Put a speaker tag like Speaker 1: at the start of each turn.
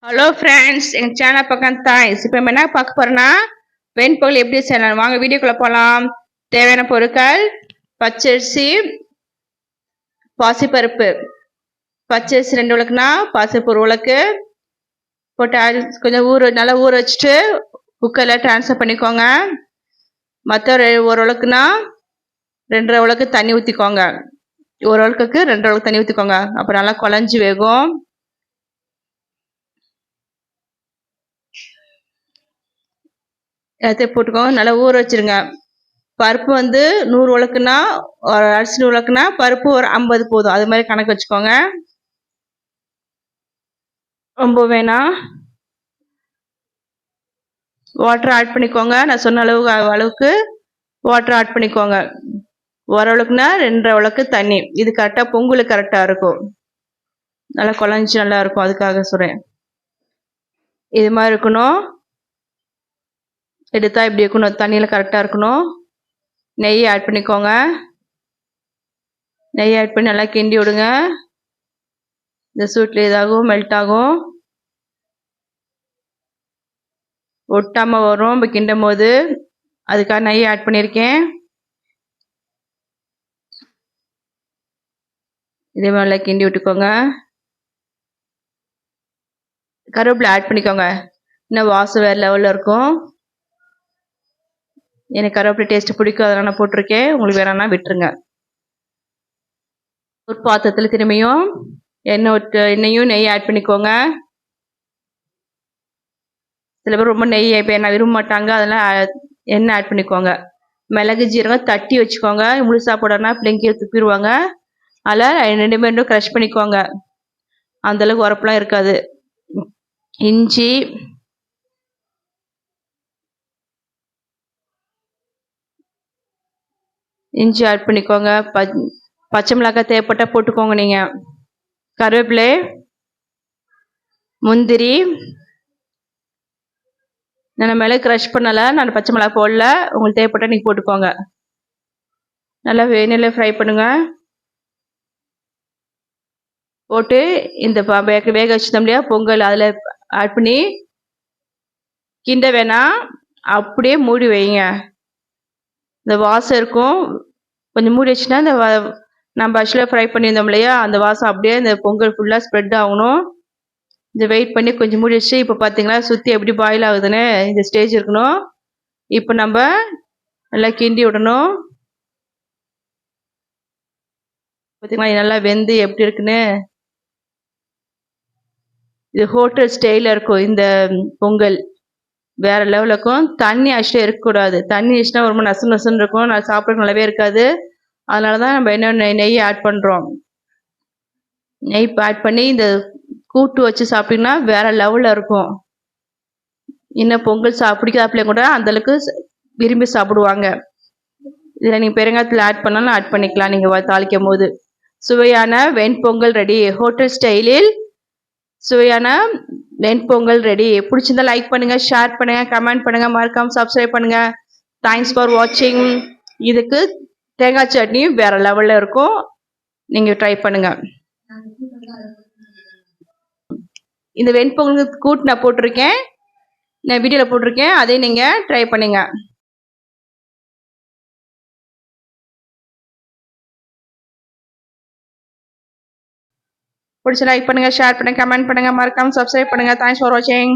Speaker 1: Hello friends, எங்கள் channel பக்கம் thighs. இப்போ என்ன பார்க்க போகிறேன்னா, வெண்பொங்கல் எப்படி செய்யலாம் வாங்க வீடியோக்குள்ளே போகலாம். தேவையான பொருட்கள்: பச்சரிசி, பாசிப்பருப்பு. பச்சரிசி 2 உலக்குனா பாசிப்பருப்பு 1 உலக்கு போட்டு கொஞ்சம் நல்லா ஊற வச்சுட்டு குக்கரில் ட்ரான்ஸ்ஃபர் பண்ணிக்கோங்க. மற்ற 1 உலக்குனா 2.5 உலக்கு தண்ணி ஊற்றிக்கோங்க. 1 உலக்குக்கு 2.5 உலக்கு தண்ணி ஊற்றிக்கோங்க. அப்புறம் நல்லா குழஞ்சி வேகும். எல்லாத்தையும் போட்டுக்கோங்க, நல்லா ஊற வச்சிருங்க. பருப்பு 100 உலக்குனா அரிசி 100 உலக்குனா பருப்பு ஒரு 50 போதும். அது மாதிரி கணக்கு வச்சுக்கோங்க, ரொம்ப வேணாம். வாட்டர் ஆட் பண்ணிக்கோங்க. நான் சொன்ன அளவுக்கு வாட்டர் ஆட் பண்ணிக்கோங்க. 1 உலக்குனா 2.5 உலக்கு தண்ணி. இது கரெக்டாக பொங்கலுக்கு கரெக்டாக இருக்கும். நல்லா குழஞ்சி நல்லா இருக்கும், அதுக்காக சொல்கிறேன். இது மாதிரி இருக்கணும். எடுத்தா இப்படி இருக்கணும், தண்ணியில் கரெக்டாக இருக்கணும். நெய் ஆட் பண்ணிக்கோங்க. நெய் ஆட் பண்ணி நல்லா கிண்டி விடுங்க. இந்த சூட்டில் இதாகும், மெல்ட் ஆகும், ஒட்டாமல் வரும். இப்போ கிண்டும் போது அதுக்காக நெய் ஆட் பண்ணியிருக்கேன். இதே மாதிரி நல்லா கிண்டி விட்டுக்கோங்க. கருவேப்பிலை ஆட் பண்ணிக்கோங்க, இன்னும் வாசம் வேறு லெவலில் இருக்கும். எனக்கு கருவேப்பிலை டேஸ்ட்டு பிடிக்கும், அதனால் நான் போட்டிருக்கேன். உங்களுக்கு வேணாம்னா விட்டுருங்க. ஒரு பாத்திரத்தில் திரும்பியும் எண்ணெயும் நெய் ஆட் பண்ணிக்கோங்க. சில பேர் ரொம்ப நெய் இப்போ என்ன விரும்ப மாட்டாங்க, அதெல்லாம் எண்ணெய் ஆட் பண்ணிக்கோங்க. மிளகு ஜீரகம் தட்டி வச்சுக்கோங்க. முழுசாக போடனா பிள்ளைங்க துப்பிடுவாங்க. அதில் 2 க்ரஷ் பண்ணிக்கோங்க. அந்தளவுக்கு உரப்புலாம் இருக்காது. இஞ்சி, ஆட் பண்ணிக்கோங்க. பச்சை மிளகாய் தேவைப்பட்டால் போட்டுக்கோங்க. நீங்கள் கருவேப்பிலை, முந்திரி, நான் மிளகு க்ரஷ் பண்ணலை, நான் பச்சை மிளகாய் போடல. உங்களுக்கு தேவைப்பட்டால் நீங்கள் போட்டுக்கோங்க. நல்லா எண்ணெயில் ஃப்ரை பண்ணுங்கள். போட்டு இந்த வேக வச்சுட்டோம் இல்லையா பொங்கல், அதில் ஆட் பண்ணி கிண்ட வேணாம், அப்படியே மூடி வைங்க. இந்த வாசம் இருக்கும், கொஞ்சம் மூடி வச்சுன்னா இந்த நம்ம ஆக்சுவலாக ஃப்ரை பண்ணியிருந்தோம் இல்லையா, அந்த வாசம் அப்படியே இந்த பொங்கல் ஃபுல்லாக ஸ்ப்ரெட் ஆகணும். இந்த வெயிட் பண்ணி கொஞ்சம் மூடி வச்சு, இப்போ பார்த்தீங்களா சுற்றி எப்படி பாயில் ஆகுதுன்னு, இந்த ஸ்டேஜ் இருக்கணும். இப்போ நம்ம நல்லா கிண்டி விடணும். பார்த்தீங்களா நல்லா வெந்து எப்படி இருக்குன்னு. இது ஹோட்டல் ஸ்டைலில் இருக்கும் இந்த பொங்கல், வேற லெவலில் இருக்கும். தண்ணி ஆக்சுவலாக இருக்கக்கூடாது. தண்ணி இருந்துச்சுன்னா ரொம்ப நசுன்னு இருக்கும், நான் சாப்பிட்றது நல்லாவே இருக்காது. அதனால தான் நம்ம என்ன நெய் ஆட் பண்ணுறோம். நெய் ஆட் பண்ணி இந்த கூட்டு வச்சு சாப்பிட்டிங்கன்னா வேற லெவலில் இருக்கும். இன்னும் பொங்கல் பிடிக்காத கூட அந்தளவுக்கு விரும்பி சாப்பிடுவாங்க. இதில் நீங்கள் பெருங்காயத்தில் ஆட் பண்ணாலும் ஆட் பண்ணிக்கலாம் நீங்கள் தாளிக்கும் போது. சுவையான வெண்பொங்கல் ரெடி. ஹோட்டல் ஸ்டைலில் சுவையான வெண்பொங்கல் ரெடி. பிடிச்சிருந்தா லைக் பண்ணுங்க, ஷேர் பண்ணுங்க, கமெண்ட் பண்ணுங்க, மறக்காம சப்ஸ்கிரைப் பண்ணுங்க. தேங்க்ஸ் ஃபார் வாட்சிங். இதுக்கு தேங்காய் சட்னியும் வேற லெவலில் இருக்கும், நீங்கள் ட்ரை பண்ணுங்க. இந்த வெண்பொங்கலுக்கு கூட்டு நான் போட்டிருக்கேன், நான் வீடியோவில் போட்டிருக்கேன், அதையும் நீங்கள் ட்ரை பண்ணுங்க. பிடிச்ச லைக் பண்ணுங்க, ஷேர் பண்ணுங்க, கமெண்ட் பண்ணுங்க, மறக்காம சப்ஸ்கிரைப் பண்ணுங்க. தேங்க்ஸ் ஃபார் வாட்சிங்.